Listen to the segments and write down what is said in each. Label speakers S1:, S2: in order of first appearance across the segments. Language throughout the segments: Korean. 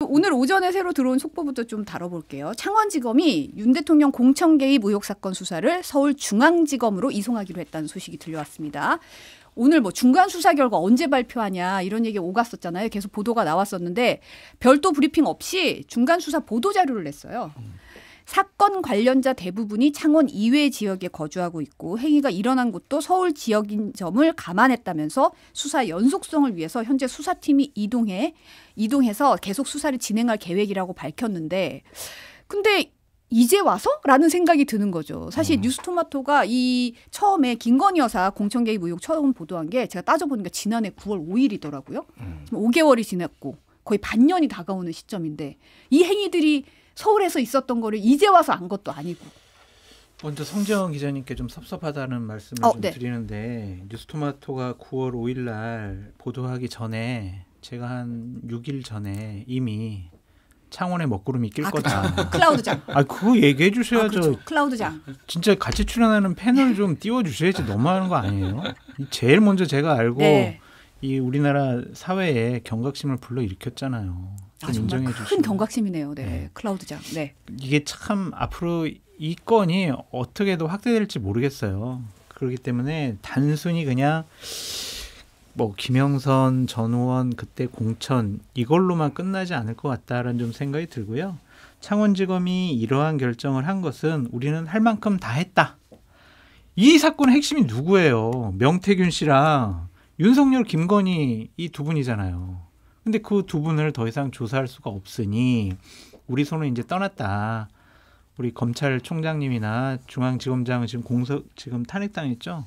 S1: 오늘 오전에 새로 들어온 속보부터 좀 다뤄볼게요. 창원지검이 윤 대통령 공천 개입 의혹 사건 수사를 서울중앙지검으로 이송하기로 했다는 소식이 들려왔습니다. 오늘 뭐 중간 수사 결과 언제 발표하냐 이런 얘기 오갔었잖아요. 계속 보도가 나왔었는데 별도 브리핑 없이 중간 수사 보도 자료를 냈어요. 사건 관련자 대부분이 창원 이외 지역에 거주하고 있고 행위가 일어난 곳도 서울 지역인 점을 감안했다면서 수사 연속성을 위해서 현재 수사팀이 이동해서 계속 수사를 진행할 계획이라고 밝혔는데 근데 이제 와서? 라는 생각이 드는 거죠. 사실 뉴스토마토가 이 처음에 김건희 여사 공천 개입 의혹 처음 보도한 게 제가 따져보니까 지난해 9월 5일이더라고요. 지금 5개월이 지났고 거의 반년이 다가오는 시점인데 이 행위들이 서울에서 있었던 거를 이제 와서 안 것도 아니고.
S2: 먼저 성재원 기자님께 좀 섭섭하다는 말씀을 좀
S1: 네.
S2: 드리는데 뉴스토마토가 9월 5일 날 보도하기 전에 제가 한 6일 전에 이미 창원에 먹구름이 낄 거다.
S1: 그렇죠. 클라우드장.
S2: 그거 얘기해 주셔야죠.
S1: 그렇죠. 클라우드장.
S2: 진짜 같이 출연하는 패널 좀 띄워주셔야지 너무하는 거 아니에요? 제일 먼저 제가 알고
S1: 네.
S2: 이 우리나라 사회에 경각심을 불러일으켰잖아요. 좀
S1: 정말
S2: 인정해
S1: 큰
S2: 주시고.
S1: 경각심이네요. 네.
S2: 네.
S1: 클라우드장. 네.
S2: 이게 참 앞으로 이 건이 어떻게도 확대될지 모르겠어요. 그렇기 때문에 단순히 그냥 뭐 김영선 전 의원 그때 공천 이걸로만 끝나지 않을 것 같다라는 좀 생각이 들고요. 창원지검이 이러한 결정을 한 것은 우리는 할 만큼 다 했다. 이 사건의 핵심이 누구예요? 명태균 씨랑 윤석열, 김건희 이 두 분이잖아요. 근데 그 두 분을 더 이상 조사할 수가 없으니 우리 손은 이제 떠났다. 우리 검찰총장님이나 중앙지검장은 지금 탄핵당했죠.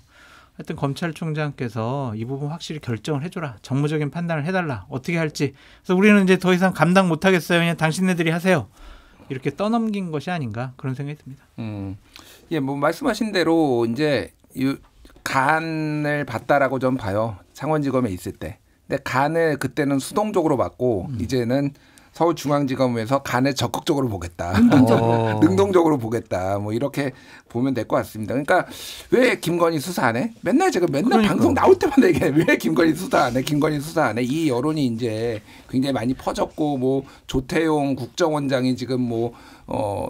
S2: 하여튼 검찰총장께서 이 부분 확실히 결정을 해줘라. 정무적인 판단을 해달라. 어떻게 할지. 그래서 우리는 이제 더 이상 감당 못하겠어요. 그냥 당신네들이 하세요. 이렇게 떠넘긴 것이 아닌가 그런 생각이 듭니다.
S3: 예, 뭐 말씀하신 대로 이제 간을 봤다라고 좀 봐요. 창원지검에 있을 때. 근데 간을 그때는 수동적으로 봤고 이제는 서울중앙지검에서 간을 적극적으로 보겠다. 능동적으로 보겠다. 뭐 이렇게 보면 될 것 같습니다. 그러니까 왜 김건희 수사 안 해? 맨날 방송 나올 때마다 얘기해. 왜 김건희 수사 안 해? 김건희 수사 안 해? 이 여론이 이제 굉장히 많이 퍼졌고 뭐 조태용 국정원장이 지금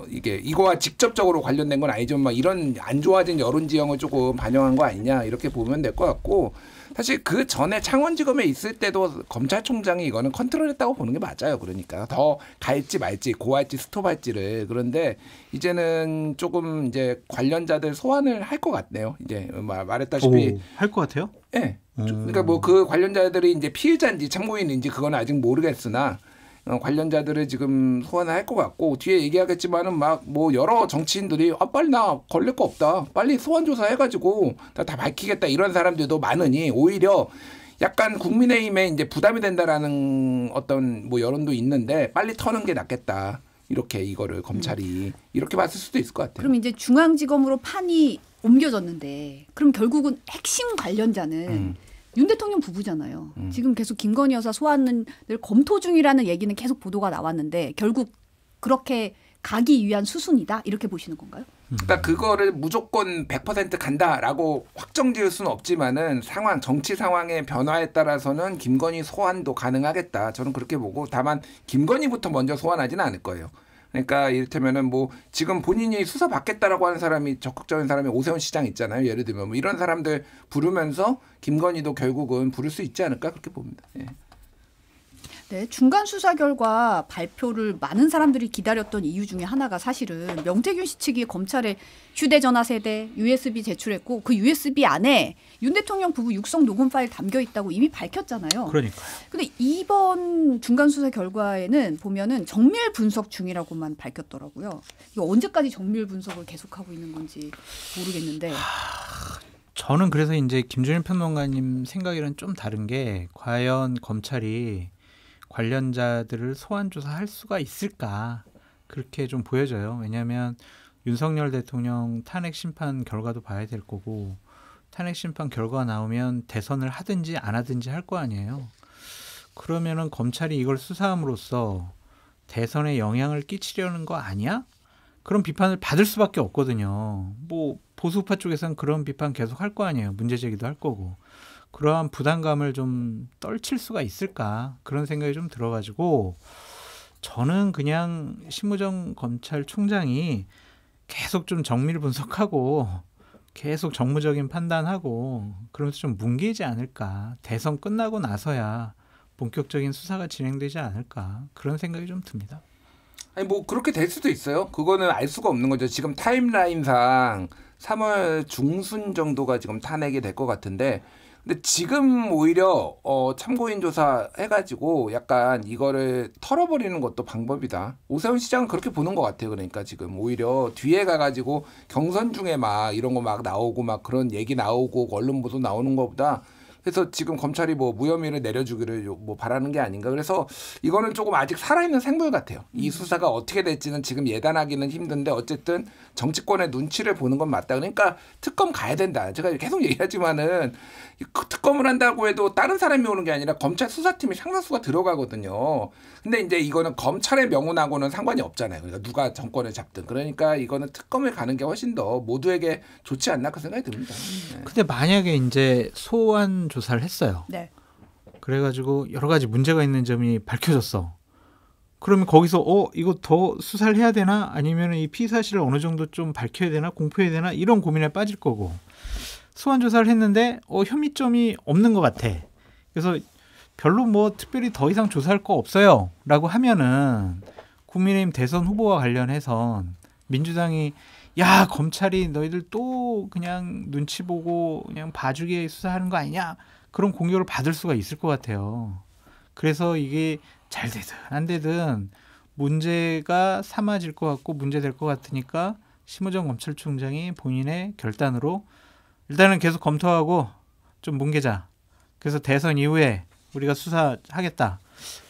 S3: 이게 이거와 직접적으로 관련된 건 아니지만 막 이런 안 좋아진 여론 지형을 조금 반영한 거 아니냐 이렇게 보면 될 것 같고 사실 그 전에 창원지검에 있을 때도 검찰총장이 이거는 컨트롤했다고 보는 게 맞아요. 그러니까 더 갈지 말지 고할지 스톱할지를 그런데 이제는 조금 이제 관련자들 소환을 할 것 같네요. 이제 말했다시피
S2: 할 것 같아요?
S3: 네. 그러니까 뭐 그 관련자들이 이제 피해자인지 참고인인지 그건 아직 모르겠으나. 관련자들을 지금 소환을 할 것 같고 뒤에 얘기하겠지만은 막 뭐 여러 정치인들이 빨리 나 걸릴 거 없다 빨리 소환 조사해가지고 다 밝히겠다 이런 사람들도 많으니 오히려 약간 국민의힘에 이제 부담이 된다라는 어떤 뭐 여론도 있는데 빨리 터는 게 낫겠다 이렇게 이거를 검찰이 이렇게 봤을 수도 있을 것 같아요.
S1: 그럼 이제 중앙지검으로 판이 옮겨졌는데 그럼 결국은 핵심 관련자는 윤 대통령 부부잖아요. 지금 계속 김건희 여사 소환을 검토 중이라는 얘기는 계속 보도가 나왔는데 결국 그렇게 가기 위한 수순이다 이렇게 보시는 건가요?
S3: 그러니까 그거를 무조건 100% 간다라고 확정 지을 수는 없지만은 정치 상황의 변화에 따라서는 김건희 소환도 가능하겠다. 저는 그렇게 보고 다만 김건희부터 먼저 소환하지는 않을 거예요. 그러니까 이를테면은 뭐 지금 본인이 수사 받겠다라고 하는 사람이 적극적인 사람이 오세훈 시장 있잖아요. 예를 들면 뭐 이런 사람들 부르면서 김건희도 결국은 부를 수 있지 않을까 그렇게 봅니다. 예.
S1: 네, 중간 수사 결과 발표를 많은 사람들이 기다렸던 이유 중에 하나가 사실은 명태균 씨 측이 검찰에 휴대전화 세대, USB 제출했고 그 USB 안에 윤 대통령 부부 육성 녹음 파일 담겨 있다고 이미 밝혔잖아요.
S2: 그러니까요.
S1: 근데 이번 중간 수사 결과에는 보면은 정밀 분석 중이라고만 밝혔더라고요. 이거 언제까지 정밀 분석을 계속하고 있는 건지 모르겠는데.
S2: 저는 그래서 이제 김준일 평론가님 생각이랑 좀 다른 게 과연 검찰이 관련자들을 소환 조사할 수가 있을까 그렇게 좀 보여져요. 왜냐하면 윤석열 대통령 탄핵 심판 결과도 봐야 될 거고 탄핵 심판 결과가 나오면 대선을 하든지 안 하든지 할 거 아니에요. 그러면은 검찰이 이걸 수사함으로써 대선에 영향을 끼치려는 거 아니야? 그런 비판을 받을 수밖에 없거든요. 뭐 보수파 쪽에서는 그런 비판 계속 할 거 아니에요. 문제 제기도 할 거고. 그러한 부담감을 좀 떨칠 수가 있을까 그런 생각이 좀 들어가지고 저는 그냥 심우정 검찰총장이 계속 좀 정밀 분석하고 계속 정무적인 판단하고 그러면서 좀 뭉개지 않을까. 대선 끝나고 나서야 본격적인 수사가 진행되지 않을까. 그런 생각이 좀 듭니다.
S3: 아니 뭐 그렇게 될 수도 있어요. 그거는 알 수가 없는 거죠. 지금 타임라인상 3월 중순 정도가 지금 탄핵이 될 것 같은데, 근데 지금 오히려 참고인 조사 해가지고 약간 이거를 털어버리는 것도 방법이다. 오세훈 시장은 그렇게 보는 것 같아요. 그러니까 지금 오히려 뒤에 가가지고 경선 중에 막 이런 거 막 나오고 막 그런 얘기 나오고 언론 보도 나오는 것보다, 그래서 지금 검찰이 뭐 무혐의를 내려주기를 뭐 바라는 게 아닌가. 그래서 이거는 조금 아직 살아있는 생물 같아요. 이 수사가 어떻게 될지는 지금 예단하기는 힘든데 어쨌든 정치권의 눈치를 보는 건 맞다. 그러니까 특검 가야 된다. 제가 계속 얘기하지만은 특검을 한다고 해도 다른 사람이 오는 게 아니라 검찰 수사팀이 상당수가 들어가거든요. 근데 이제 이거는 검찰의 명운하고는 상관이 없잖아요. 그러니까 누가 정권을 잡든. 그러니까 이거는 특검을 가는 게 훨씬 더 모두에게 좋지 않나 그 생각이 듭니다. 네.
S2: 근데 만약에 이제 소환 조사를 했어요.
S1: 네.
S2: 그래가지고 여러 가지 문제가 있는 점이 밝혀졌어. 그러면 거기서 이거 더 수사를 해야 되나? 아니면 이 피의 사실을 어느 정도 좀 밝혀야 되나? 공표해야 되나? 이런 고민에 빠질 거고. 소환 조사를 했는데 혐의점이 없는 것 같아. 그래서 별로 뭐 특별히 더 이상 조사할 거 없어요 라고 하면은 국민의힘 대선 후보와 관련해선 민주당이 야 검찰이 너희들 또 그냥 눈치 보고 그냥 봐주게 수사하는 거 아니냐, 그런 공격을 받을 수가 있을 것 같아요. 그래서 이게 잘 되든 안 되든 문제가 삼아질 것 같고 문제될 것 같으니까 심우정 검찰총장이 본인의 결단으로 일단은 계속 검토하고 좀 뭉개자. 그래서 대선 이후에 우리가 수사하겠다.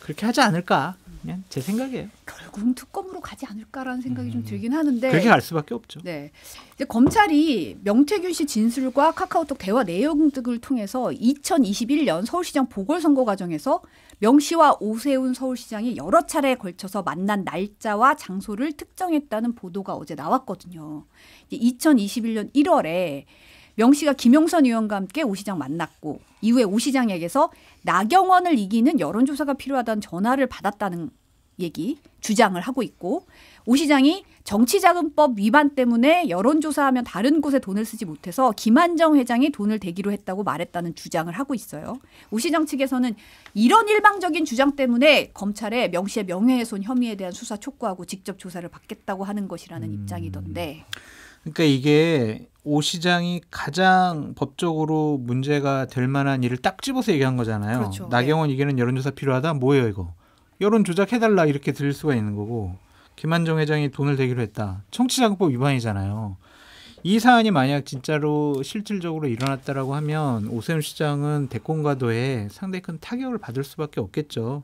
S2: 그렇게 하지 않을까? 그냥 제 생각이에요.
S1: 결국은 특검으로 가지 않을까라는 생각이 좀 들긴 하는데.
S2: 그렇게 갈 수밖에 없죠.
S1: 네. 이제 검찰이 명태균 씨 진술과 카카오톡 대화 내용 등을 통해서 2021년 서울시장 보궐선거 과정에서 명 씨와 오세훈 서울시장이 여러 차례에 걸쳐서 만난 날짜와 장소를 특정했다는 보도가 어제 나왔거든요. 2021년 1월에 명 씨가 김용선 의원과 함께 오 시장 만났고 이후에 오 시장에게서 나경원을 이기는 여론조사가 필요하다는 전화를 받았다는 얘기, 주장을 하고 있고, 오 시장이 정치자금법 위반 때문에 여론조사하면 다른 곳에 돈을 쓰지 못해서 김한정 회장이 돈을 대기로 했다고 말했다는 주장을 하고 있어요. 오 시장 측에서는 이런 일방적인 주장 때문에 검찰에 명 씨의 명예훼손 혐의에 대한 수사 촉구하고 직접 조사를 받겠다고 하는 것이라는 입장이던데.
S2: 그러니까 이게 오 시장이 가장 법적으로 문제가 될 만한 일을 딱 집어서 얘기한 거잖아요.
S1: 그렇죠.
S2: 나경원 이기는 여론조사 필요하다? 뭐예요 이거? 여론 조작해달라 이렇게 들릴 수가 있는 거고, 김한정 회장이 돈을 대기로 했다. 정치자금법 위반이잖아요. 이 사안이 만약 진짜로 실질적으로 일어났다라고 하면 오세훈 시장은 대권과도에 상당히 큰 타격을 받을 수밖에 없겠죠.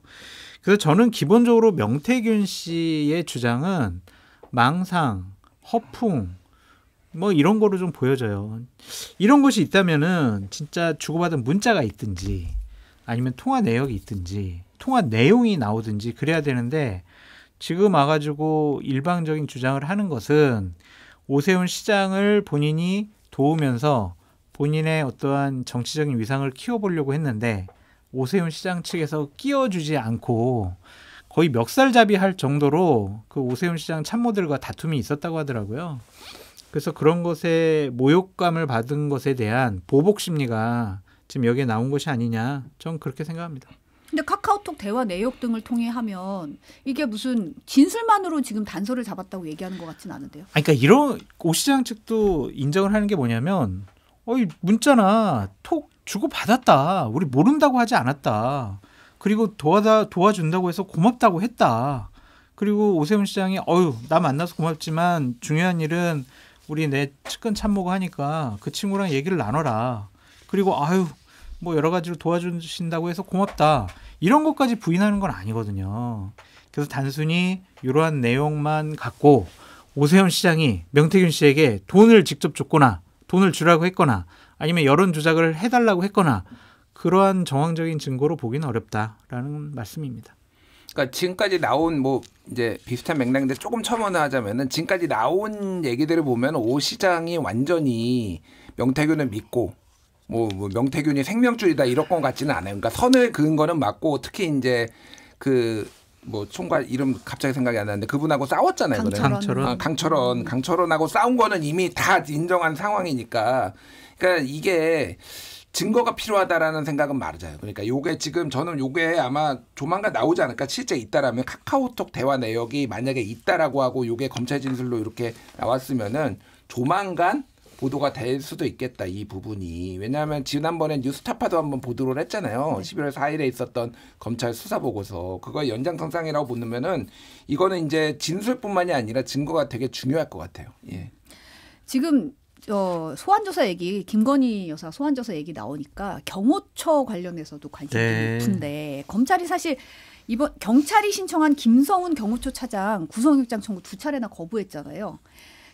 S2: 그래서 저는 기본적으로 명태균 씨의 주장은 망상, 허풍, 뭐 이런 거로 좀 보여져요. 이런 것이 있다면은 진짜 주고받은 문자가 있든지 아니면 통화 내역이 있든지 통화 내용이 나오든지 그래야 되는데, 지금 와가지고 일방적인 주장을 하는 것은 오세훈 시장을 본인이 도우면서 본인의 어떠한 정치적인 위상을 키워보려고 했는데 오세훈 시장 측에서 끼워주지 않고 거의 멱살잡이 할 정도로 그 오세훈 시장 참모들과 다툼이 있었다고 하더라고요. 그래서 그런 것에 모욕감을 받은 것에 대한 보복 심리가 지금 여기에 나온 것이 아니냐, 저는 그렇게 생각합니다.
S1: 근데 카카오톡 대화 내역 등을 통해 하면 이게 무슨 진술만으로 지금 단서를 잡았다고 얘기하는 것 같진 않은데요.
S2: 그러니까 이런 오 시장 측도 인정을 하는 게 뭐냐면 문자나 톡 주고 받았다. 우리 모른다고 하지 않았다. 그리고 도와준다고 해서 고맙다고 했다. 그리고 오세훈 시장이 나 만나서 고맙지만 중요한 일은 우리 내 측근 참모가 하니까 그 친구랑 얘기를 나눠라. 그리고 뭐 여러 가지로 도와주신다고 해서 고맙다. 이런 것까지 부인하는 건 아니거든요. 그래서 단순히 이러한 내용만 갖고 오세훈 시장이 명태균 씨에게 돈을 직접 줬거나 돈을 주라고 했거나 아니면 여론 조작을 해달라고 했거나 그러한 정황적인 증거로 보기는 어렵다라는 말씀입니다.
S3: 그러니까 지금까지 나온 뭐 이제 비슷한 맥락인데 조금 첨언하자면은 지금까지 나온 얘기들을 보면 오 시장이 완전히 명태균을 믿고 뭐 명태균이 생명줄이다 이런 건 같지는 않아요. 그러니까 선을 그은 거는 맞고, 특히 이제 그 뭐 총괄 이름 갑자기 생각이 안 나는데 그분하고 싸웠잖아요. 강철원하고 싸운 거는 이미 다 인정한 상황이니까. 그러니까 이게 증거가 필요하다라는 생각은 맞아요. 그러니까 요게 지금 저는 요게 아마 조만간 나오지 않을까. 실제 있다라면 카카오톡 대화 내역이 만약에 있다라고 하고 요게 검찰 진술로 이렇게 나왔으면은 조만간 보도가 될 수도 있겠다. 이 부분이. 왜냐하면 지난번에 뉴스타파도 한번 보도를 했잖아요. 11월 4일에 있었던 검찰 수사 보고서. 그거 연장선상이라고 보면은 이거는 이제 진술뿐만이 아니라 증거가 되게 중요할 것 같아요. 예.
S1: 지금 소환조사 얘기, 김건희 여사 소환조사 얘기 나오니까 경호처 관련해서도 관심이 높은데 검찰이 사실 이번 경찰이 신청한 김성훈 경호처 차장 구속영장 청구 2차례나 거부했잖아요.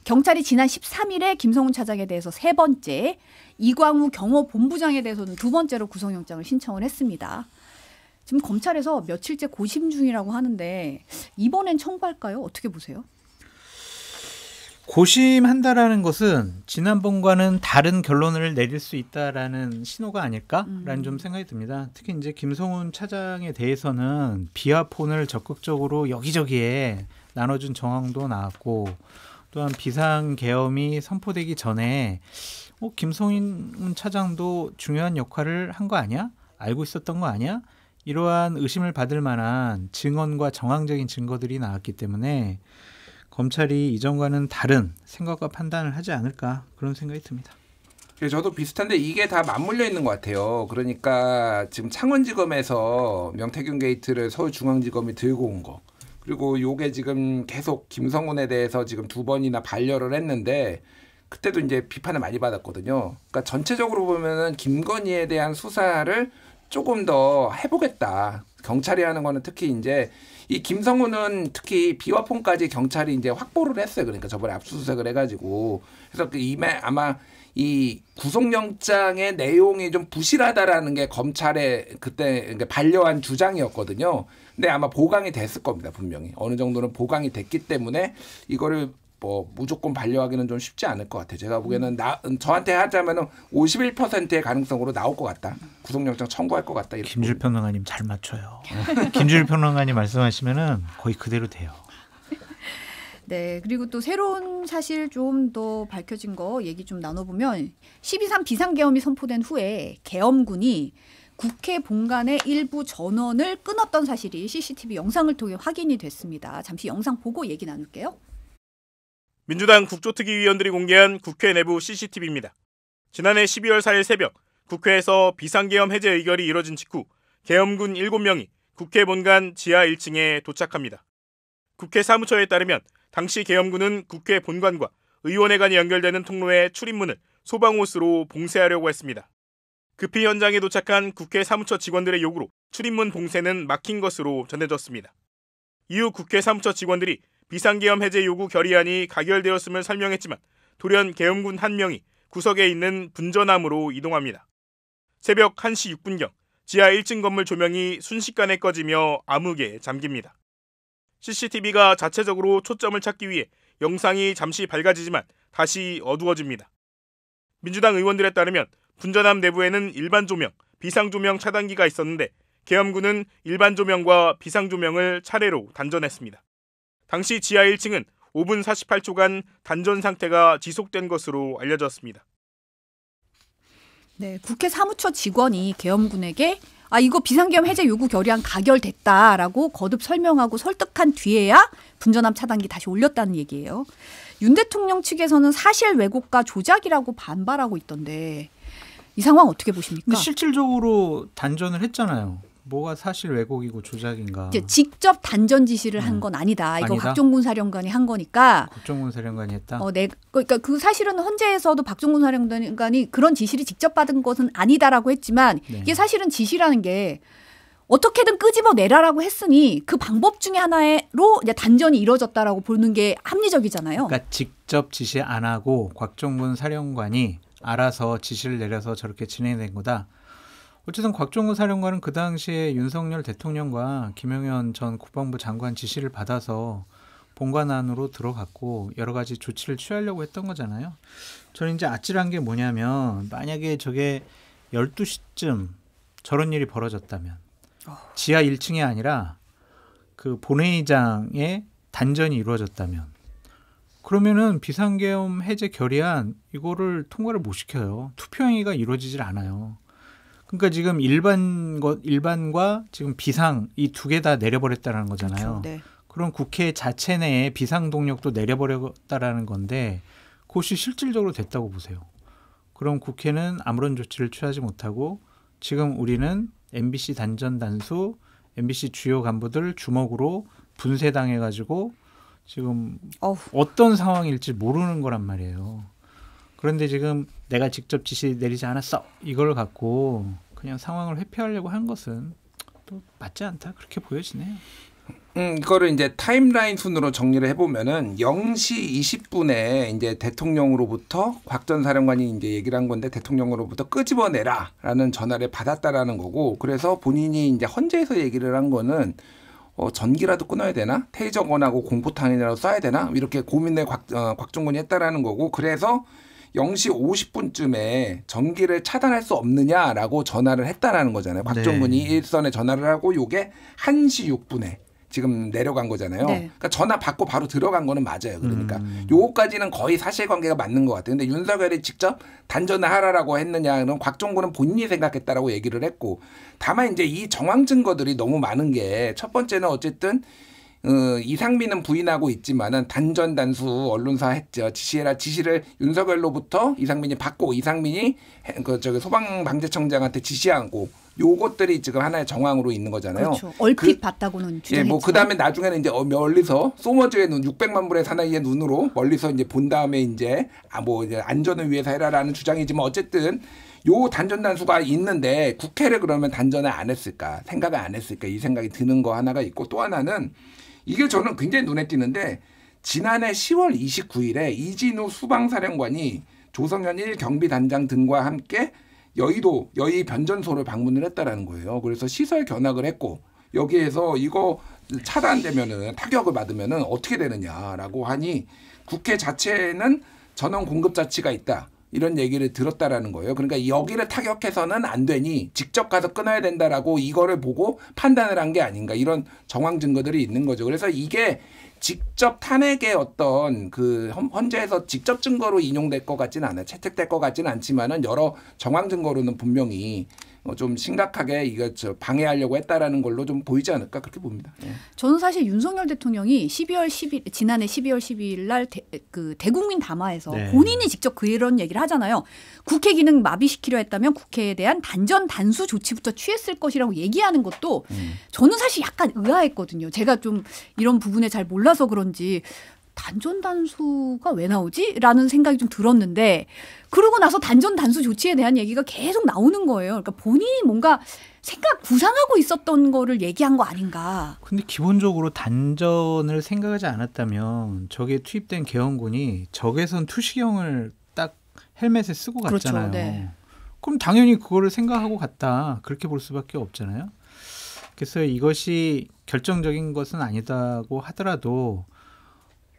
S1: 경찰이 지난 13일에 김성훈 차장에 대해서 3번째, 이광우 경호본부장에 대해서는 2번째로 구속영장을 신청을 했습니다. 지금 검찰에서 며칠째 고심 중이라고 하는데 이번엔 청구할까요? 어떻게 보세요?
S2: 고심한다라는 것은 지난번과는 다른 결론을 내릴 수 있다라는 신호가 아닐까라는 좀 생각이 듭니다. 특히 이제 김성훈 차장에 대해서는 비화폰을 적극적으로 여기저기에 나눠준 정황도 나왔고 또한 비상계엄이 선포되기 전에 김성훈 차장도 중요한 역할을 한 거 아니야? 알고 있었던 거 아니야? 이러한 의심을 받을 만한 증언과 정황적인 증거들이 나왔기 때문에 검찰이 이전과는 다른 생각과 판단을 하지 않을까 그런 생각이 듭니다.
S3: 저도 비슷한데 이게 다 맞물려 있는 것 같아요. 그러니까 지금 창원지검에서 명태균 게이트를 서울중앙지검이 들고 온 거. 그리고 요게 지금 계속 김성훈에 대해서 지금 2번이나 반려를 했는데 그때도 이제 비판을 많이 받았거든요. 그러니까 전체적으로 보면은 김건희에 대한 수사를 조금 더 해보겠다. 경찰이 하는 거는 특히 이제 이 김성훈은 특히 비화폰까지 경찰이 이제 확보를 했어요. 그러니까 저번에 압수수색을 해가지고 그래서 아마 이 구속영장의 내용이 좀 부실하다라는 게 검찰의 그때 반려한 주장이었거든요. 근데 아마 보강이 됐을 겁니다. 분명히 어느 정도는 보강이 됐기 때문에 이거를 뭐 무조건 반려하기는 좀 쉽지 않을 것 같아요. 제가 보기에는 저한테 하자면은 51%의 가능성으로 나올 것 같다. 구속영장 청구할 것 같다.
S2: 김주일 평론가님 잘 맞춰요. 김주일 평론가님 말씀하시면은 거의 그대로 돼요.
S1: 네, 그리고 또 새로운 사실 좀 더 밝혀진 거 얘기 좀 나눠보면 12.3 비상계엄이 선포된 후에 계엄군이 국회 본관의 일부 전원을 끊었던 사실이 CCTV 영상을 통해 확인이 됐습니다. 잠시 영상 보고 얘기 나눌게요.
S4: 민주당 국조특위위원들이 공개한 국회 내부 CCTV입니다. 지난해 12월 4일 새벽 국회에서 비상계엄 해제 의결이 이뤄진 직후 계엄군 7명이 국회 본관 지하 1층에 도착합니다. 국회 사무처에 따르면 당시 계엄군은 국회 본관과 의원회관이 연결되는 통로의 출입문을 소방호스로 봉쇄하려고 했습니다. 급히 현장에 도착한 국회 사무처 직원들의 요구로 출입문 봉쇄는 막힌 것으로 전해졌습니다. 이후 국회 사무처 직원들이 비상계엄 해제 요구 결의안이 가결되었음을 설명했지만 돌연 계엄군 1명이 구석에 있는 분전함으로 이동합니다. 새벽 1시 6분경 지하 1층 건물 조명이 순식간에 꺼지며 암흑에 잠깁니다. CCTV가 자체적으로 초점을 찾기 위해 영상이 잠시 밝아지지만 다시 어두워집니다. 민주당 의원들에 따르면 분전함 내부에는 일반 조명, 비상 조명 차단기가 있었는데 계엄군은 일반 조명과 비상 조명을 차례로 단전했습니다. 당시 지하 1층은 5분 48초간 단전 상태가 지속된 것으로 알려졌습니다.
S1: 네, 국회 사무처 직원이 계엄군에게 이거 비상계엄 해제 요구 결의안 가결됐다라고 거듭 설명하고 설득한 뒤에야 분전함 차단기 다시 올렸다는 얘기예요. 윤 대통령 측에서는 사실 왜곡과 조작이라고 반발하고 있던데 이 상황 어떻게 보십니까?
S2: 근데 실질적으로 단전을 했잖아요. 뭐가 사실 왜곡이고 조작인가?
S1: 이제 직접 단전 지시를 한 건 아니다. 이거
S2: 아니다?
S1: 박종군 사령관이 한 거니까.
S2: 국정원 사령관이 했다.
S1: 그러니까 그 사실은 헌재에서도 박종군 사령관이 그런 지시를 직접 받은 것은 아니다라고 했지만 이게 사실은 지시라는 게 어떻게든 끄집어내라라고 했으니 그 방법 중에 하나로 이제 단전이 이루어졌다라고 보는 게 합리적이잖아요.
S2: 그러니까 직접 지시 안 하고 곽종군 사령관이 알아서 지시를 내려서 저렇게 진행된 거다. 어쨌든 곽종군 사령관은 그 당시에 윤석열 대통령과 김영현 전 국방부 장관 지시를 받아서 본관 안으로 들어갔고 여러 가지 조치를 취하려고 했던 거잖아요. 저는 이제 아찔한 게 뭐냐면 만약에 저게 12시쯤 저런 일이 벌어졌다면 지하 1층이 아니라 그 본회의장에 단전이 이루어졌다면 그러면은 비상계엄 해제 결의안 이거를 통과를 못 시켜요. 투표행위가 이루어지질 않아요. 그러니까 지금 일반과 지금 비상 이 두 개 다 내려버렸다는 거잖아요.
S1: 그렇죠. 네.
S2: 그럼 국회 자체 내에 비상 동력도 내려버렸다라는 건데 그것이 실질적으로 됐다고 보세요. 그럼 국회는 아무런 조치를 취하지 못하고 지금 우리는 MBC 단전 단수, MBC 주요 간부들 주먹으로 분쇄당해가지고 지금 어떤 상황일지 모르는 거란 말이에요. 그런데 지금 내가 직접 지시 내리지 않았어. 이걸 갖고 그냥 상황을 회피하려고 한 것은 또 맞지 않다. 그렇게 보여지네요.
S3: 이거를 이제 타임라인 순으로 정리를 해보면은 0시 20분에 이제 대통령으로부터 곽 전 사령관이 이제 얘기를 한 건데 대통령으로부터 끄집어내라라는 전화를 받았다라는 거고 그래서 본인이 이제 헌재에서 얘기를 한 거는 전기라도 끊어야 되나? 테이저건하고 공포탄이라도 쏴야 되나? 이렇게 고민을 곽종근이 했다라는 거고 그래서 0시 50분쯤에 전기를 차단할 수 없느냐라고 전화를 했다라는 거잖아요. 곽종근이 일선에 전화를 하고 요게 1시 6분에 지금 내려간 거잖아요.
S1: 네.
S3: 그러니까 전화 받고 바로 들어간 거는 맞아요. 그러니까 요거까지는 거의 사실관계가 맞는 것 같아요. 근데 윤석열이 직접 단전을 하라라고 했느냐는 곽종근은 본인이 생각했다라고 얘기를 했고 다만 이제 이 정황 증거들이 너무 많은 게 첫 번째는 어쨌든 이상민은 부인하고 있지만은 단전 단수 언론사 했죠. 지시를 윤석열로부터 이상민이 받고 이상민이 소방방재청장한테 지시하고 요것들이 지금 하나의 정황으로 있는 거잖아요.
S1: 그렇죠. 얼핏 봤다고는 주장했지만.
S3: 예, 뭐 그다음에 나중에는 이제 멀리서 소머즈의 눈 600만 불의 사나이의 눈으로 멀리서 이제 본 다음에 이제 이제 안전을 위해서 해라라는 주장이지만 어쨌든 요 단전 단수가 있는데 국회를 그러면 단전을 안 했을까? 생각을 안 했을까? 이 생각이 드는 거 하나가 있고 또 하나는 이게 저는 굉장히 눈에 띄는데 지난해 10월 29일에 이진우 수방사령관이 조성현 1경비단장 등과 함께 여의 변전소를 방문을 했다라는 거예요. 그래서 시설 견학을 했고 여기에서 이거 차단되면은 타격을 받으면은 어떻게 되느냐라고 하니 국회 자체에는 전원 공급 자치가 있다. 이런 얘기를 들었다라는 거예요. 그러니까 여기를 타격해서는 안 되니 직접 가서 끊어야 된다라고 이거를 보고 판단을 한 게 아닌가 이런 정황 증거들이 있는 거죠. 그래서 이게 직접 탄핵의 어떤 그 헌재에서 직접 증거로 인용될 것 같지는 않아요. 채택될 것 같지는 않지만은 여러 정황 증거로는 분명히 좀 심각하게 이거 방해하려고 했다라는 걸로 좀 보이지 않을까 그렇게 봅니다. 예.
S1: 저는 사실 윤석열 대통령이 지난해 12월 12일 날 대국민 담화에서 본인이 직접 그런 얘기를 하잖아요. 국회 기능 마비시키려 했다면 국회에 대한 단전 단수 조치부터 취했을 것이라고 얘기하는 것도 저는 사실 약간 의아했거든요. 제가 좀 이런 부분에 잘 몰라서 그런지 단전 단수가 왜 나오지? 라는 생각이 좀 들었는데 그러고 나서 단전 단수 조치에 대한 얘기가 계속 나오는 거예요. 그러니까 본인이 뭔가 구상하고 있었던 거를 얘기한 거 아닌가.
S2: 근데 기본적으로 단전을 생각하지 않았다면 적에 투입된 계엄군이 적외선 투시경을 딱 헬멧에 쓰고 갔잖아요.
S1: 그렇죠. 네.
S2: 그럼 당연히 그거를 생각하고 갔다. 그렇게 볼 수밖에 없잖아요. 그래서 이것이 결정적인 것은 아니다고 하더라도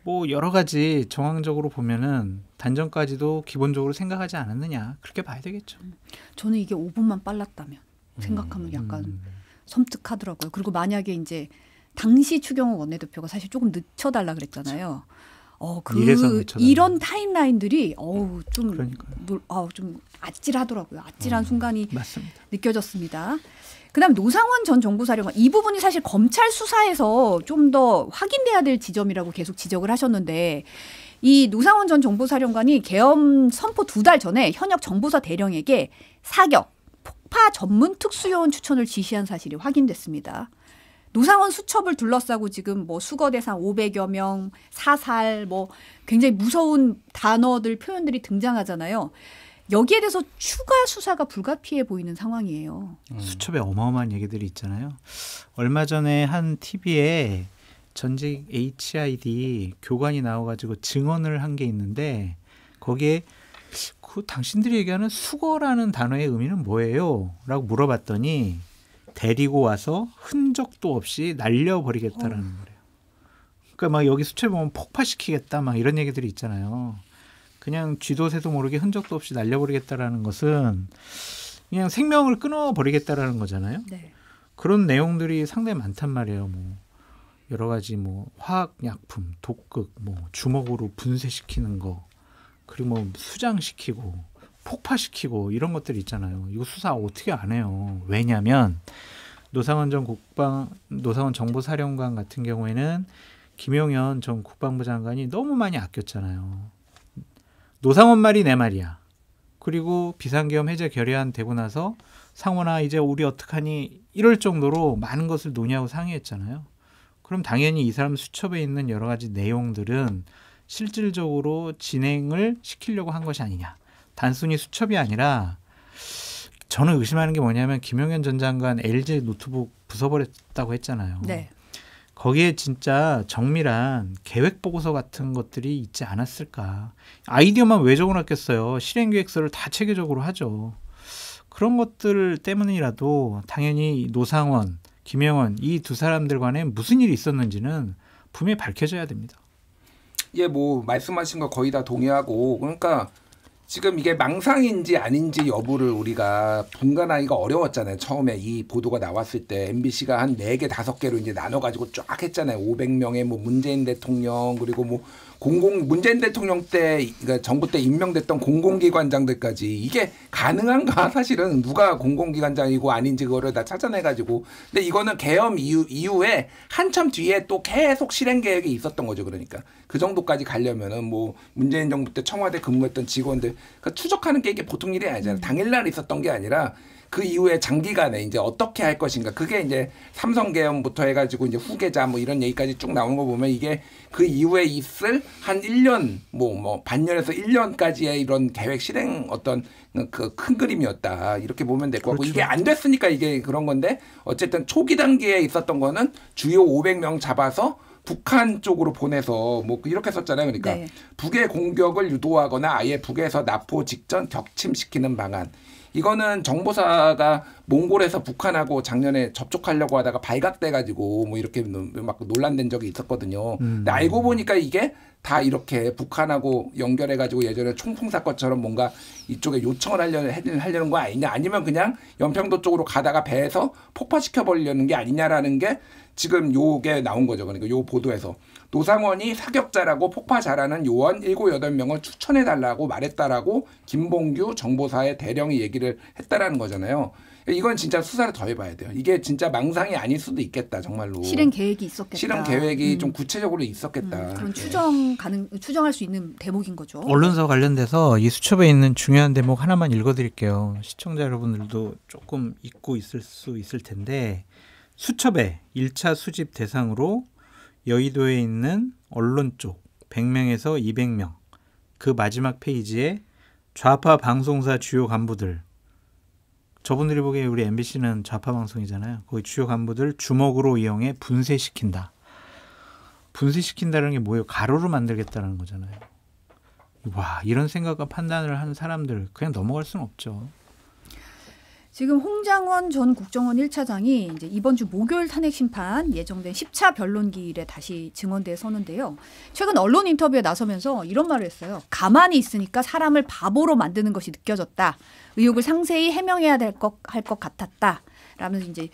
S2: 뭐 여러 가지 정황적으로 보면은 단전까지도 기본적으로 생각하지 않았느냐 그렇게 봐야 되겠죠.
S1: 저는 이게 5분만 빨랐다면 생각하면 약간 섬뜩하더라고요. 그리고 만약에 이제 당시 추경호 원내대표가 사실 조금 늦춰달라 그랬잖아요. 이런 타임라인들이 좀 아찔하더라고요. 아찔한 순간이
S2: 맞습니다.
S1: 느껴졌습니다. 그다음 노상원 전 정보사령관 이 부분이 사실 검찰 수사에서 좀 더 확인돼야 될 지점이라고 계속 지적을 하셨는데 이 노상원 전 정보사령관이 계엄 선포 2달 전에 현역 정보사 대령에게 사격, 폭파 전문 특수요원 추천을 지시한 사실이 확인됐습니다. 노상원 수첩을 둘러싸고 지금 뭐 수거 대상 500여 명, 사살 뭐 굉장히 무서운 단어들 표현들이 등장하잖아요. 여기에 대해서 추가 수사가 불가피해 보이는 상황이에요.
S2: 수첩에 어마어마한 얘기들이 있잖아요. 얼마 전에 한 TV에 전직 HID 교관이 나와가지고 증언을 한 게 있는데 거기에 당신들이 얘기하는 수거라는 단어의 의미는 뭐예요? 라고 물어봤더니 데리고 와서 흔적도 없이 날려버리겠다라는 거래요. 그러니까 막 여기 수첩에 보면 폭파시키겠다 막 이런 얘기들이 있잖아요. 그냥 쥐도 새도 모르게 흔적도 없이 날려버리겠다라는 것은 그냥 생명을 끊어버리겠다라는 거잖아요.
S1: 네.
S2: 그런 내용들이 상당히 많단 말이에요. 뭐 여러 가지 뭐 화학약품, 독극, 뭐 주먹으로 분쇄시키는 거, 그리고 뭐 수장시키고 폭파시키고 이런 것들 있잖아요. 이거 수사 어떻게 안 해요? 왜냐하면 노상원 정보사령관 같은 경우에는 김용현 전 국방부 장관이 너무 많이 아꼈잖아요. 노상원 말이 내 말이야. 그리고 비상계엄 해제 결의안 되고 나서 상원아 이제 우리 어떡하니 이럴 정도로 많은 것을 논의하고 상의했잖아요. 그럼 당연히 이 사람 수첩에 있는 여러 가지 내용들은 실질적으로 진행을 시키려고 한 것이 아니냐. 단순히 수첩이 아니라 저는 의심하는 게 뭐냐면 김용현 전 장관 LG 노트북 부숴버렸다고 했잖아요.
S1: 네.
S2: 거기에 진짜 정밀한 계획 보고서 같은 것들이 있지 않았을까. 아이디어만 왜 적어놨겠어요. 실행계획서를 다 체계적으로 하죠. 그런 것들 때문이라도 당연히 노상원, 김영원 이 두 사람들 간에 무슨 일이 있었는지는 분명히 밝혀져야 됩니다.
S3: 예, 뭐 말씀하신 거 거의 다 동의하고 그러니까 지금 이게 망상인지 아닌지 여부를 우리가 분간하기가 어려웠잖아요. 처음에 이 보도가 나왔을 때 MBC가 한 4개, 5개로 이제 나눠가지고 쫙 했잖아요. 500명의 뭐 문재인 대통령 그리고 뭐 문재인 대통령 때 그러니까 정부 때 임명됐던 공공기관장들까지 이게 가능한가 사실은 누가 공공기관장이고 아닌지 그거를 다 찾아내가지고 근데 이거는 계엄 이후에 한참 뒤에 또 계속 실행 계획이 있었던 거죠. 그러니까 그 정도까지 가려면은 뭐 문재인 정부 때 청와대 근무했던 직원들 그러니까 추적하는 게 이게 보통 일이 아니잖아요. 당일날 있었던 게 아니라 그 이후에 장기간에 이제 어떻게 할 것인가. 그게 이제 삼성 계엄부터 해가지고 이제 후계자 뭐 이런 얘기까지 쭉 나오는 거 보면 이게 그 이후에 있을 한 1년 뭐 반년에서 1년까지의 이런 계획 실행 어떤 그 큰 그림이었다. 이렇게 보면 될 거고. 그렇죠. 이게 안 됐으니까 이게 그런 건데 어쨌든 초기 단계에 있었던 거는 주요 500명 잡아서 북한 쪽으로 보내서 뭐 이렇게 썼잖아요. 그러니까
S1: 네.
S3: 북의 공격을 유도하거나 아예 북에서 납포 직전 격침시키는 방안. 이거는 정보사가 몽골에서 북한하고 작년에 접촉하려고 하다가 발각돼가지고 뭐 이렇게 막 논란된 적이 있었거든요. 근데 알고 보니까 이게 다 이렇게 북한하고 연결해가지고 예전에 총풍 사건처럼 뭔가 이쪽에 요청을 하려는 거 아니냐. 아니면 그냥 연평도 쪽으로 가다가 배에서 폭파시켜버리려는 게 아니냐라는 게 지금 요게 나온 거죠. 그러니까 요 보도에서. 노상원이 사격자라고 폭파 잘하는 요원 7, 8명을 추천해달라고 말했다라고 김봉규 정보사의 대령이 얘기를 했다라는 거잖아요. 이건 진짜 수사를 더 해봐야 돼요. 이게 진짜 망상이 아닐 수도 있겠다. 정말로.
S1: 실행 계획이 있었겠다.
S3: 실행 계획이 좀 구체적으로 있었겠다.
S1: 그런 추정할 수 있는 대목인 거죠.
S2: 언론사 관련돼서 이 수첩에 있는 중요한 대목 하나만 읽어드릴게요. 시청자 여러분들도 조금 잊고 있을 수 있을 텐데 수첩에 1차 수집 대상으로 여의도에 있는 언론 쪽 100명에서 200명 그 마지막 페이지에 좌파 방송사 주요 간부들 저분들이 보기에 우리 MBC는 좌파 방송이잖아요. 거기 주요 간부들 주먹으로 이용해 분쇄시킨다. 분쇄시킨다는 게 뭐예요? 가루로 만들겠다는 거잖아요. 와 이런 생각과 판단을 하는 사람들 그냥 넘어갈 수는 없죠.
S1: 지금 홍장원 전 국정원 1차장이 이제 이번 주 목요일 탄핵 심판 예정된 10차 변론기일에 다시 증언대에 서는데요. 최근 언론 인터뷰에 나서면서 이런 말을 했어요. 가만히 있으니까 사람을 바보로 만드는 것이 느껴졌다. 의혹을 상세히 해명해야 할 것 같았다. 라면서 이제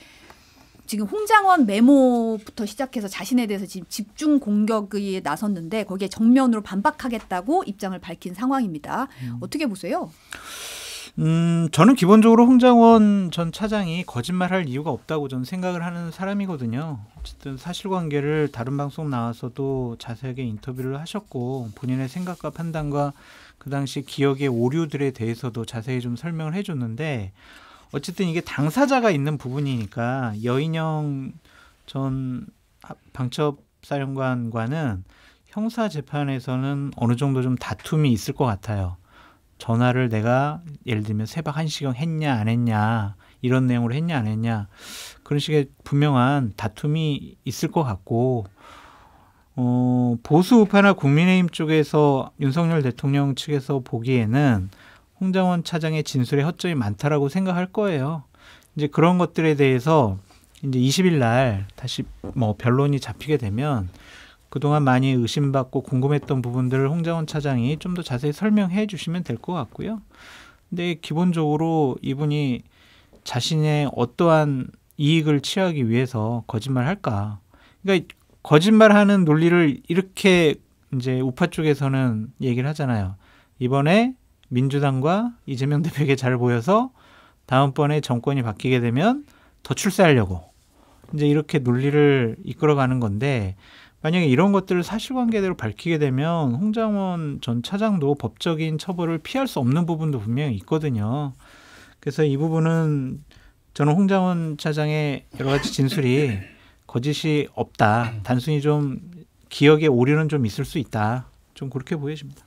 S1: 지금 홍장원 메모부터 시작해서 자신에 대해서 지금 집중 공격에 나섰는데 거기에 정면으로 반박하겠다고 입장을 밝힌 상황입니다. 어떻게 보세요?
S2: 저는 기본적으로 홍장원 전 차장이 거짓말할 이유가 없다고 저는 생각을 하는 사람이거든요. 어쨌든 사실관계를 다른 방송 나와서도 자세하게 인터뷰를 하셨고 본인의 생각과 판단과 그 당시 기억의 오류들에 대해서도 자세히 좀 설명을 해줬는데 어쨌든 이게 당사자가 있는 부분이니까 여인영 전 방첩사령관과는 형사재판에서는 어느 정도 좀 다툼이 있을 것 같아요. 전화를 내가 예를 들면 새벽 1시경 했냐 안 했냐 이런 내용으로 했냐 안 했냐 그런 식의 분명한 다툼이 있을 것 같고 보수 우파나 국민의힘 쪽에서 윤석열 대통령 측에서 보기에는 홍장원 차장의 진술에 허점이 많다라고 생각할 거예요. 이제 그런 것들에 대해서 이제 20일 날 다시 뭐 변론이 잡히게 되면 그동안 많이 의심받고 궁금했던 부분들을 홍장원 차장이 좀 더 자세히 설명해 주시면 될 것 같고요. 근데 기본적으로 이분이 자신의 어떠한 이익을 취하기 위해서 거짓말할까? 그러니까 거짓말하는 논리를 이렇게 이제 우파 쪽에서는 얘기를 하잖아요. 이번에 민주당과 이재명 대표에게 잘 보여서 다음번에 정권이 바뀌게 되면 더 출세하려고 이제 이렇게 논리를 이끌어가는 건데 만약에 이런 것들을 사실관계대로 밝히게 되면 홍장원 전 차장도 법적인 처벌을 피할 수 없는 부분도 분명히 있거든요. 그래서 이 부분은 저는 홍장원 차장의 여러 가지 진술이 거짓이 없다. 단순히 좀 기억에 오류는 좀 있을 수 있다. 좀 그렇게 보여집니다.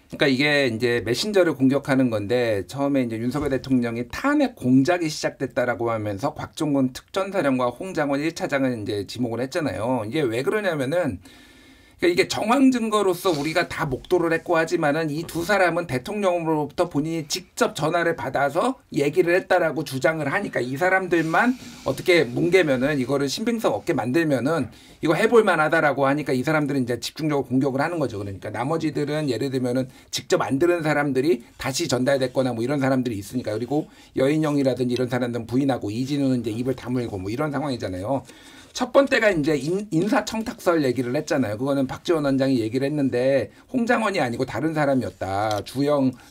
S3: 그러니까 이게 이제 메신저를 공격하는 건데 처음에 이제 윤석열 대통령이 탄핵 공작이 시작됐다라고 하면서 곽종근 특전사령과 홍장원 1차장을 이제 지목을 했잖아요. 이게 왜 그러냐면은 그러니까 이게 정황 증거로서 우리가 다 목도를 했고 하지만은 이 두 사람은 대통령으로부터 본인이 직접 전화를 받아서 얘기를 했다라고 주장을 하니까 이 사람들만 어떻게 뭉개면은 이거를 신빙성 없게 만들면은 이거 해볼 만하다라고 하니까 이 사람들은 이제 집중적으로 공격을 하는 거죠. 그러니까 나머지들은 예를 들면은 직접 안 들은 사람들이 다시 전달됐거나 뭐 이런 사람들이 있으니까 그리고 여인영이라든지 이런 사람들은 부인하고 이진우는 이제 입을 다물고 뭐 이런 상황이잖아요. 첫 번째가 이제 인사청탁설 얘기를 했잖아요. 그거는 박지원 원장이 얘기를 했는데 홍장원이 아니고 다른 사람이었다.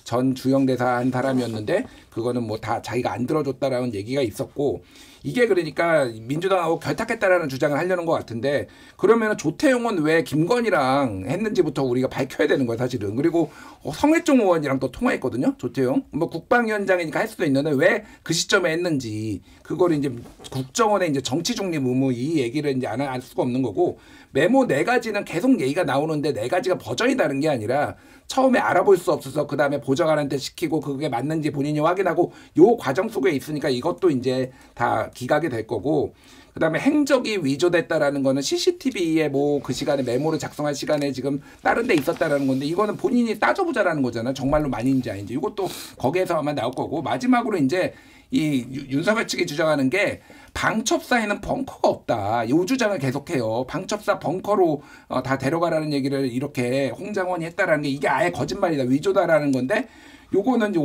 S3: 전 주영 대사 한 사람이었는데 그거는 뭐 다 자기가 안 들어줬다라는 얘기가 있었고 이게 그러니까 민주당하고 결탁했다라는 주장을 하려는 것 같은데 그러면 조태용은 왜 김건희랑 했는지부터 우리가 밝혀야 되는 거예요 사실은. 그리고 성혜종 의원이랑 또 통화했거든요. 조태용. 뭐 국방위원장이니까 할 수도 있는데 왜 그 시점에 했는지 그거를 이제 국정원의 이제 정치 중립 의무 이 얘기를 이제 안 할 수가 없는 거고 메모 4가지는 계속 얘기가 나오는데 4가지가 버전이 다른 게 아니라 처음에 알아볼 수 없어서 그 다음에 보좌관한테 시키고 그게 맞는지 본인이 확인하고 요 과정 속에 있으니까 이것도 이제 다 기각이 될 거고 그 다음에 행적이 위조됐다라는 거는 CCTV에 뭐 그 시간에 메모를 작성할 시간에 지금 다른 데 있었다라는 건데 이거는 본인이 따져보자라는 거잖아. 정말로 많이인지 아닌지. 이것도 거기에서 아마 나올 거고 마지막으로 이제 이 윤석열 측이 주장하는 게 방첩사에는 벙커가 없다. 이 주장을 계속해요. 방첩사 벙커로 다 데려가라는 얘기를 이렇게 홍장원이 했다라는 게 이게 아예 거짓말이다. 위조다라는 건데 요거는 이제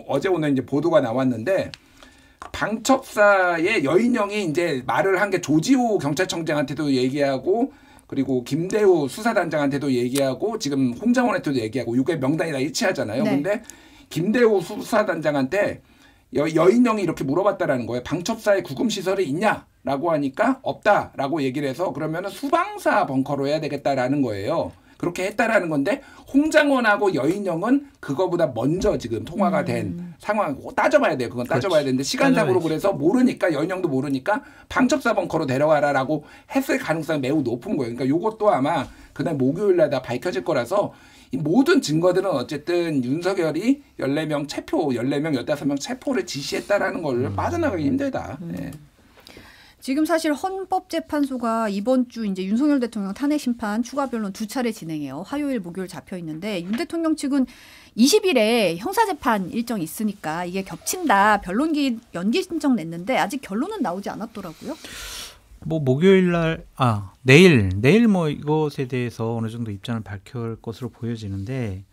S3: 어제 오늘 이제 보도가 나왔는데 방첩사의 여인영이 이제 말을 한 게 조지호 경찰청장한테도 얘기하고 그리고 김대우 수사단장한테도 얘기하고 지금 홍장원한테도 얘기하고 이게 명단이 다 일치하잖아요.
S1: 네.
S3: 근데 김대우 수사단장한테 여인영이 이렇게 물어봤다라는 거예요. 방첩사에 구금시설이 있냐라고 하니까 없다라고 얘기를 해서 그러면은 수방사 벙커로 해야 되겠다라는 거예요. 그렇게 했다라는 건데 홍장원하고 여인영은 그거보다 먼저 지금 통화가 된 상황 따져봐야 돼요. 그건 따져봐야 되는데 시간상으로 그래서 모르니까 여인영도 모르니까 방첩사 벙커로 데려가라라고 했을 가능성이 매우 높은 거예요. 그러니까 이것도 아마 그날 목요일날 다 밝혀질 거라서 이 모든 증거들은 어쨌든 윤석열이 14명 체포, 14명, 15명 체포를 지시했다라는 걸 빠져나가기 힘들다. 네.
S1: 지금 사실 헌법재판소가 이번 주 이제 윤석열 대통령 탄핵 심판 추가 변론 2차례 진행해요. 화요일, 목요일 잡혀 있는데 윤 대통령 측은 20일에 형사재판 일정이 있으니까 이게 겹친다. 변론기 연기 신청 냈는데 아직 결론은 나오지 않았더라고요.
S2: 뭐 목요일 날 내일 뭐 이것에 대해서 어느 정도 입장을 밝힐 것으로 보여지는데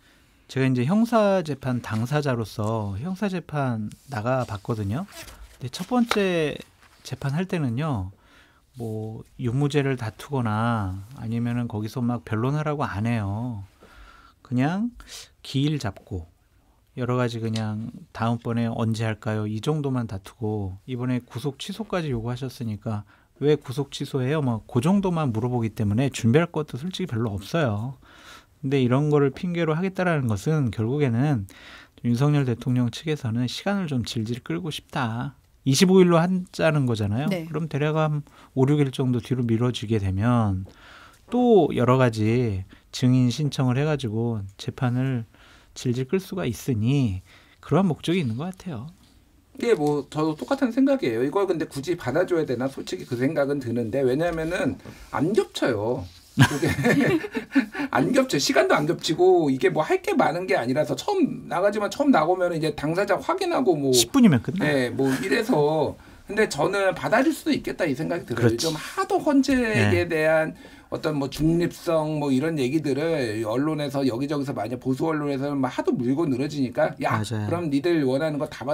S2: 제가 이제 형사재판 당사자로서 형사재판 나가 봤거든요. 근데 첫 번째 재판할 때는요. 뭐 유무죄를 다투거나 아니면은 거기서 막 변론하라고 안 해요. 그냥 기일 잡고 여러 가지 그냥 다음번에 언제 할까요? 이 정도만 다투고 이번에 구속 취소까지 요구하셨으니까 왜 구속 취소해요? 뭐 그 정도만 물어보기 때문에 준비할 것도 솔직히 별로 없어요. 근데 이런 거를 핑계로 하겠다라는 것은 결국에는 윤석열 대통령 측에서는 시간을 좀 질질 끌고 싶다. 25일로 하자는 거잖아요.
S1: 네.
S2: 그럼 대략 한 5, 6일 정도 뒤로 미뤄지게 되면 또 여러 가지 증인 신청을 해가지고 재판을 질질 끌 수가 있으니 그러한 목적이 있는 것 같아요.
S3: 예, 뭐 저도 똑같은 생각이에요. 이걸 근데 굳이 받아줘야 되나 솔직히 그 생각은 드는데 왜냐하면은 안 겹쳐요. 그게 안 겹쳐. 시간도 안 겹치고 이게 뭐 할 게 많은 게 아니라서 처음 나오면 이제 당사자 확인하고 뭐
S2: 10분이면 끝나.
S3: 네, 뭐 이래서 근데 저는 받아줄 수도 있겠다 이 생각이 들어요.
S2: 그렇지.
S3: 좀 하도 헌재에
S2: 네.
S3: 대한 어떤 뭐 중립성 뭐 이런 얘기들을 언론에서 여기저기서 만약 보수 언론에서는 막 하도 물고 늘어지니까 야
S2: 맞아요.
S3: 그럼 니들 원하는 거 다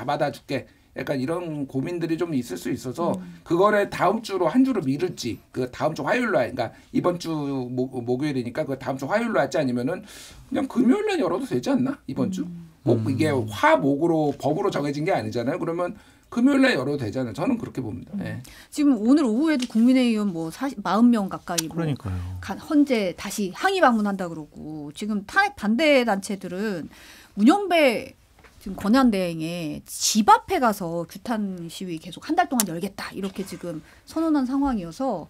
S3: 받아줄게 약간 이런 고민들이 좀 있을 수 있어서 그거를 다음 주로 한 주로 미룰지 그 다음 주 화요일로 그러니까 이번 주 목요일이니까 그 다음 주 화요일로 할지 아니면은 그냥 금요일날 열어도 되지 않나 이번 주? 꼭 이게 화목으로 법으로 정해진 게 아니잖아요. 그러면 금요일날 열어도 되잖아요. 저는 그렇게 봅니다. 예.
S1: 지금 오늘 오후에도 국민의힘 뭐 40명 가까이 뭐
S2: 그러니까요.
S1: 헌재 다시 항의 방문한다 그러고 지금 탄핵 반대 단체들은 문영배 지금 권한대행에 집 앞에 가서 규탄 시위 계속 한 달 동안 열겠다 이렇게 지금 선언한 상황이어서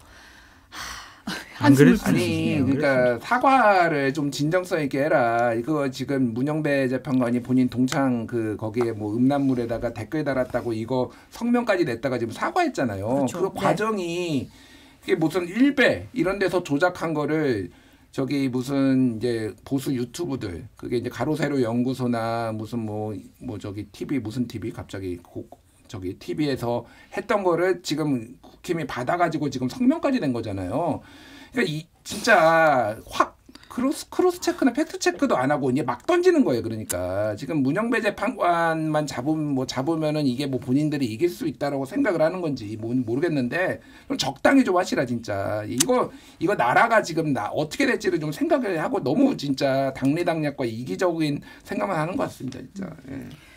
S2: 안 그랬-
S3: 아니 그러니까 사과를 좀 진정성 있게 해라. 이거 지금 문영배 재판관이 본인 동창 그 거기에 뭐 음란물에다가 댓글 달았다고 이거 성명까지 냈다가 지금 사과했잖아요.
S1: 그렇죠.
S3: 그
S1: 네.
S3: 과정이 이게 무슨 일베 이런 데서 조작한 거를 저기 무슨 이제 보수 유튜브들 그게 이제 가로세로 연구소나 무슨 뭐 저기 TV 무슨 TV 갑자기 저기 TV에서 했던 거를 지금 국힘이 받아가지고 지금 성명까지 낸 거잖아요. 그러니까 이 진짜 확 크로스 체크나 팩트 체크도 안 하고 이제 막 던지는 거예요. 그러니까 지금 문영배 재판관만 잡으면은 이게 뭐 본인들이 이길 수 있다라고 생각을 하는 건지 모르겠는데 좀 적당히 좀 하시라 진짜. 이거 나라가 지금 어떻게 될지를 좀 생각을 하고 너무 진짜 당리당략과 이기적인 생각만 하는 것 같습니다. 진짜. 예.